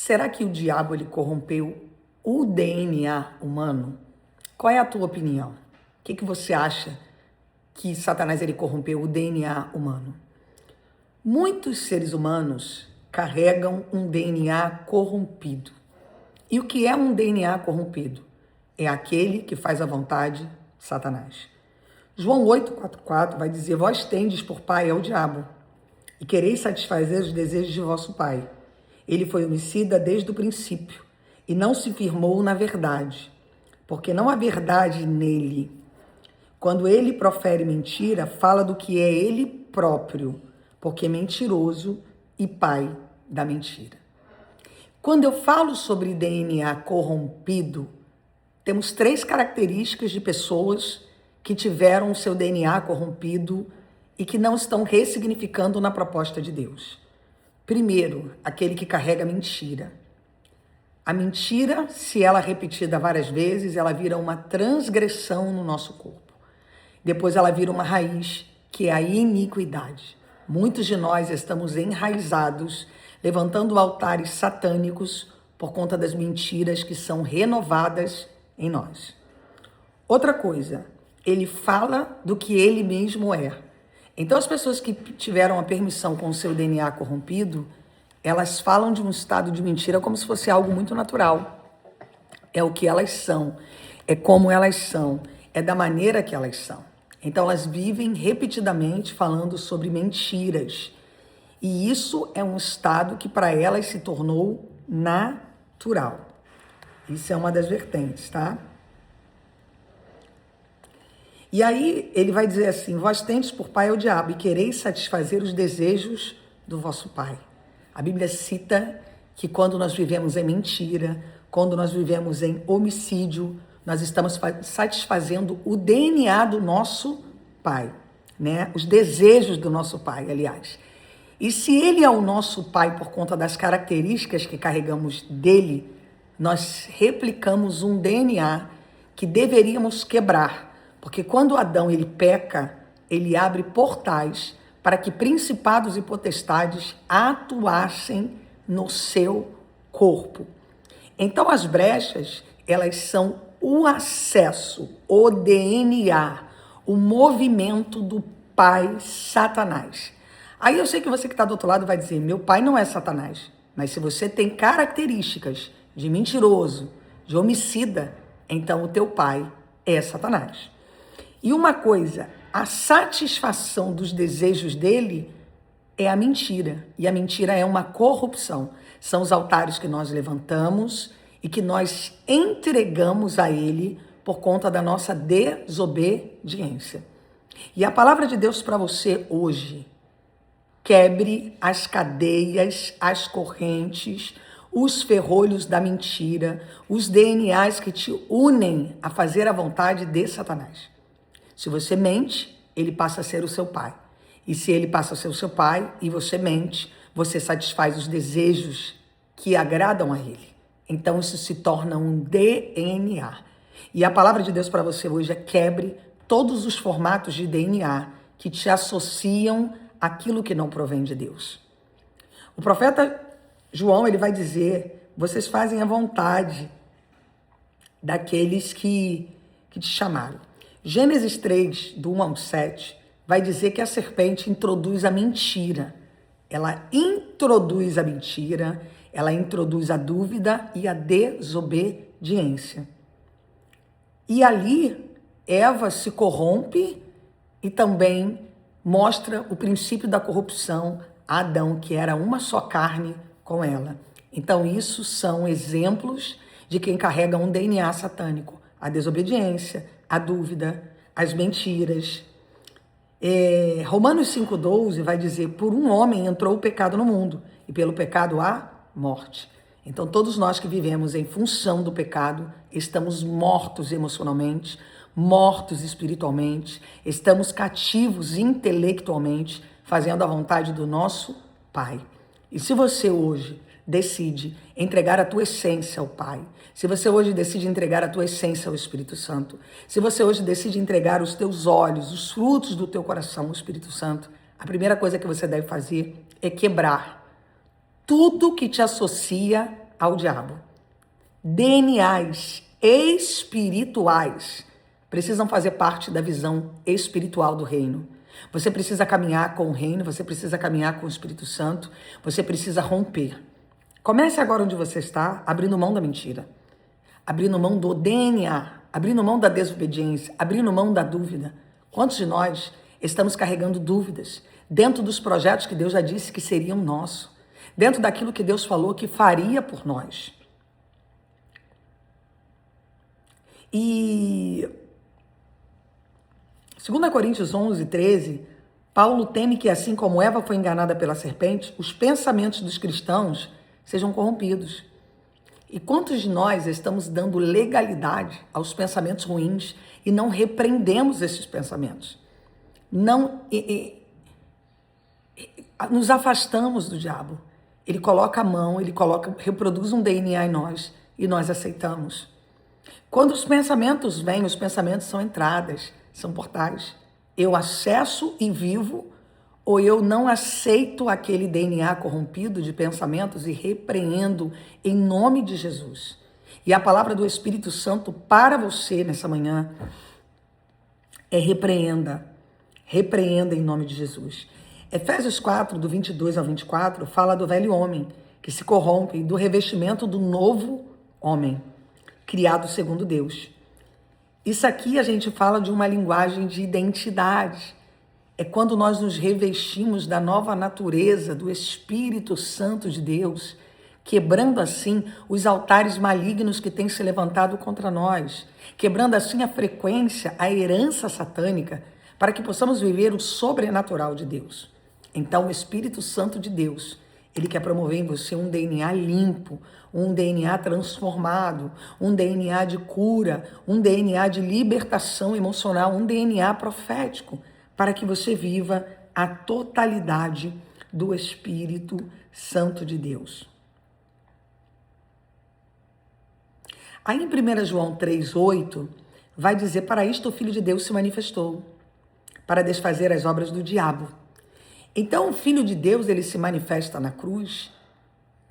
Será que o diabo ele corrompeu o DNA humano? Qual é a tua opinião? O que você acha que Satanás ele corrompeu o DNA humano? Muitos seres humanos carregam um DNA corrompido. E o que é um DNA corrompido? É aquele que faz a vontade de Satanás. João 8,44 vai dizer: vós tendes por pai ao diabo, e quereis satisfazer os desejos de vosso pai. Ele foi homicida desde o princípio, e não se firmou na verdade, porque não há verdade nele. Quando ele profere mentira, fala do que é ele próprio, porque é mentiroso e pai da mentira. Quando eu falo sobre DNA corrompido, temos 3 características de pessoas que tiveram o seu DNA corrompido e que não estão ressignificando na proposta de Deus. Primeiro, aquele que carrega mentira. A mentira, se ela é repetida várias vezes, ela vira uma transgressão no nosso corpo. Depois ela vira uma raiz, que é a iniquidade. Muitos de nós estamos enraizados, levantando altares satânicos por conta das mentiras que são renovadas em nós. Outra coisa, ele fala do que ele mesmo é. Então as pessoas que tiveram a permissão com o seu DNA corrompido, elas falam de um estado de mentira como se fosse algo muito natural. É o que elas são, é como elas são, é da maneira que elas são. Então elas vivem repetidamente falando sobre mentiras. E isso é um estado que para elas se tornou natural. Isso é uma das vertentes, tá? E aí ele vai dizer assim: vós tendes por pai o diabo e quereis satisfazer os desejos do vosso pai. A Bíblia cita que quando nós vivemos em mentira, quando nós vivemos em homicídio, nós estamos satisfazendo o DNA do nosso pai, né? Os desejos do nosso pai, aliás. E se ele é o nosso pai por conta das características que carregamos dele, nós replicamos um DNA que deveríamos quebrar. Porque quando Adão ele peca, ele abre portais para que principados e potestades atuassem no seu corpo. Então as brechas, elas são o acesso, o DNA, o movimento do pai Satanás. Aí eu sei que você que está do outro lado vai dizer: meu pai não é Satanás. Mas se você tem características de mentiroso, de homicida, então o teu pai é Satanás. E uma coisa, a satisfação dos desejos dele é a mentira. E a mentira é uma corrupção. São os altares que nós levantamos e que nós entregamos a ele por conta da nossa desobediência. E a palavra de Deus para você hoje: quebre as cadeias, as correntes, os ferrolhos da mentira, os DNAs que te unem a fazer a vontade de Satanás. Se você mente, ele passa a ser o seu pai. E se ele passa a ser o seu pai e você mente, você satisfaz os desejos que agradam a ele. Então isso se torna um DNA. E a palavra de Deus para você hoje é: quebre todos os formatos de DNA que te associam àquilo que não provém de Deus. O profeta João, ele vai dizer: vocês fazem a vontade daqueles que te chamaram. Gênesis 3, do 1 ao 7, vai dizer que a serpente introduz a mentira. Ela introduz a mentira, ela introduz a dúvida e a desobediência. E ali, Eva se corrompe e também mostra o princípio da corrupção a Adão, que era uma só carne com ela. Então, isso são exemplos de quem carrega um DNA satânico: a desobediência, a dúvida, as mentiras. Romanos 5,12 vai dizer: por um homem entrou o pecado no mundo, e pelo pecado a morte. Então todos nós que vivemos em função do pecado, estamos mortos emocionalmente, mortos espiritualmente, estamos cativos intelectualmente, fazendo a vontade do nosso Pai. E se você hoje decide entregar a tua essência ao Pai, se você hoje decide entregar a tua essência ao Espírito Santo, se você hoje decide entregar os teus olhos, os frutos do teu coração ao Espírito Santo, a primeira coisa que você deve fazer é quebrar tudo que te associa ao diabo. DNAs espirituais precisam fazer parte da visão espiritual do reino. Você precisa caminhar com o reino, você precisa caminhar com o Espírito Santo, você precisa romper. Comece agora onde você está, abrindo mão da mentira, abrindo mão do DNA, abrindo mão da desobediência, abrindo mão da dúvida. Quantos de nós estamos carregando dúvidas dentro dos projetos que Deus já disse que seriam nossos, dentro daquilo que Deus falou que faria por nós? E 2 Coríntios 11, 13, Paulo teme que assim como Eva foi enganada pela serpente, os pensamentos dos cristãos sejam corrompidos. E quantos de nós estamos dando legalidade aos pensamentos ruins e não repreendemos esses pensamentos? Não nos afastamos do diabo. Ele coloca a mão, reproduz um DNA em nós e nós aceitamos. Quando os pensamentos vêm, os pensamentos são entradas, são portais. Eu acesso e vivo, ou eu não aceito aquele DNA corrompido de pensamentos e repreendo em nome de Jesus. E a palavra do Espírito Santo para você nessa manhã é repreenda. Repreenda em nome de Jesus. Efésios 4, do 22 ao 24, fala do velho homem que se corrompe e do revestimento do novo homem, criado segundo Deus. Isso aqui a gente fala de uma linguagem de identidade. É quando nós nos revestimos da nova natureza, do Espírito Santo de Deus, quebrando assim os altares malignos que têm se levantado contra nós, quebrando assim a frequência, a herança satânica, para que possamos viver o sobrenatural de Deus. Então, o Espírito Santo de Deus, ele quer promover em você um DNA limpo, um DNA transformado, um DNA de cura, um DNA de libertação emocional, um DNA profético, para que você viva a totalidade do Espírito Santo de Deus. Aí em 1 João 3,8, vai dizer: para isto o Filho de Deus se manifestou, para desfazer as obras do diabo. Então o Filho de Deus, ele se manifesta na cruz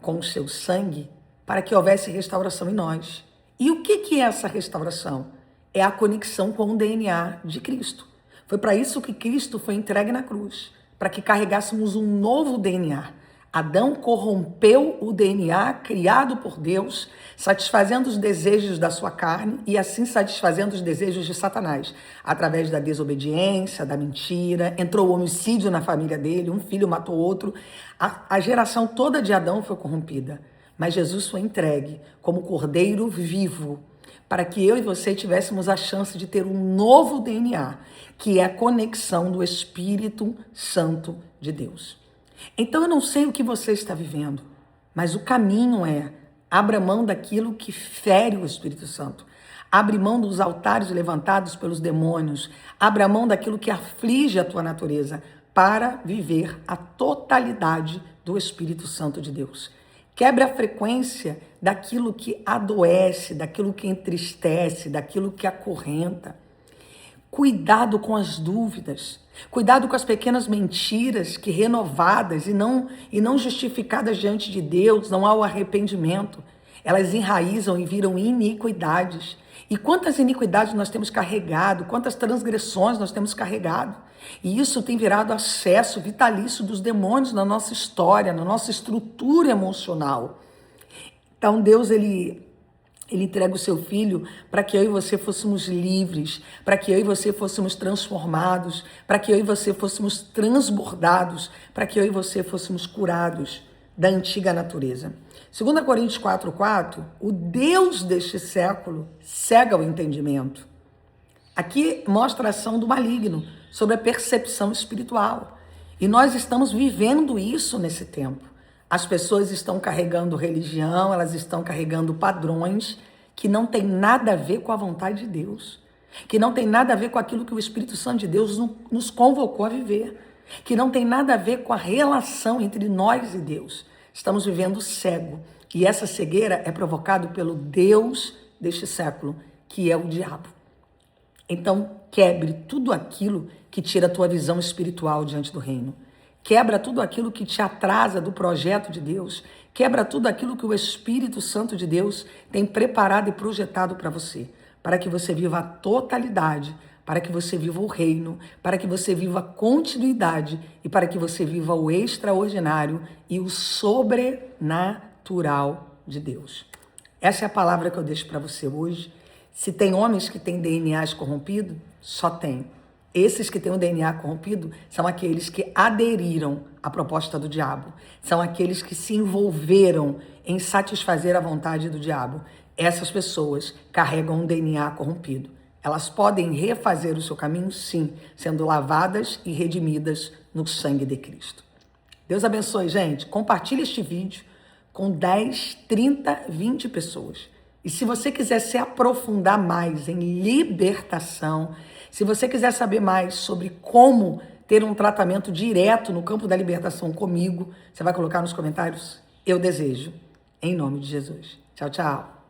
com o seu sangue para que houvesse restauração em nós. E o que é essa restauração? É a conexão com o DNA de Cristo. Foi para isso que Cristo foi entregue na cruz, para que carregássemos um novo DNA. Adão corrompeu o DNA criado por Deus, satisfazendo os desejos da sua carne e assim satisfazendo os desejos de Satanás. Através da desobediência, da mentira, entrou o homicídio na família dele, um filho matou outro. A geração toda de Adão foi corrompida, mas Jesus foi entregue como cordeiro vivo, para que eu e você tivéssemos a chance de ter um novo DNA, que é a conexão do Espírito Santo de Deus. Então eu não sei o que você está vivendo, mas o caminho é: abra mão daquilo que fere o Espírito Santo. Abre mão dos altares levantados pelos demônios. Abra mão daquilo que aflige a tua natureza para viver a totalidade do Espírito Santo de Deus. Quebre a frequência daquilo que adoece, daquilo que entristece, daquilo que acorrenta. Cuidado com as dúvidas, cuidado com as pequenas mentiras que renovadas e não justificadas diante de Deus, não há o arrependimento. Elas enraizam e viram iniquidades. E quantas iniquidades nós temos carregado, quantas transgressões nós temos carregado. E isso tem virado acesso vitalício dos demônios na nossa história, na nossa estrutura emocional. Então Deus, ele entrega o seu Filho para que eu e você fôssemos livres, para que eu e você fôssemos transformados, para que eu e você fôssemos transbordados, para que eu e você fôssemos curados da antiga natureza. 2 Coríntios 4,4, o Deus deste século cega o entendimento. Aqui mostra a ação do maligno sobre a percepção espiritual. E nós estamos vivendo isso nesse tempo. As pessoas estão carregando religião, elas estão carregando padrões que não tem nada a ver com a vontade de Deus, que não tem nada a ver com aquilo que o Espírito Santo de Deus nos convocou a viver, que não tem nada a ver com a relação entre nós e Deus. Estamos vivendo cego, e essa cegueira é provocada pelo Deus deste século, que é o diabo. Então, quebre tudo aquilo que tira a tua visão espiritual diante do reino. quebra tudo aquilo que te atrasa do projeto de Deus, quebra tudo aquilo que o Espírito Santo de Deus tem preparado e projetado para você, para que você viva a totalidade, para que você viva o reino, para que você viva a continuidade e para que você viva o extraordinário e o sobrenatural de Deus. Essa é a palavra que eu deixo para você hoje. Se tem homens que têm DNAs corrompido, só tem. Esses que têm o DNA corrompido são aqueles que aderiram à proposta do diabo. São aqueles que se envolveram em satisfazer a vontade do diabo. Essas pessoas carregam um DNA corrompido. Elas podem refazer o seu caminho, sim, sendo lavadas e redimidas no sangue de Cristo. Deus abençoe, gente. Compartilhe este vídeo com 10, 30, 20 pessoas. E se você quiser se aprofundar mais em libertação, se você quiser saber mais sobre como ter um tratamento direto no campo da libertação comigo, você vai colocar nos comentários? Eu desejo, em nome de Jesus. Tchau, tchau.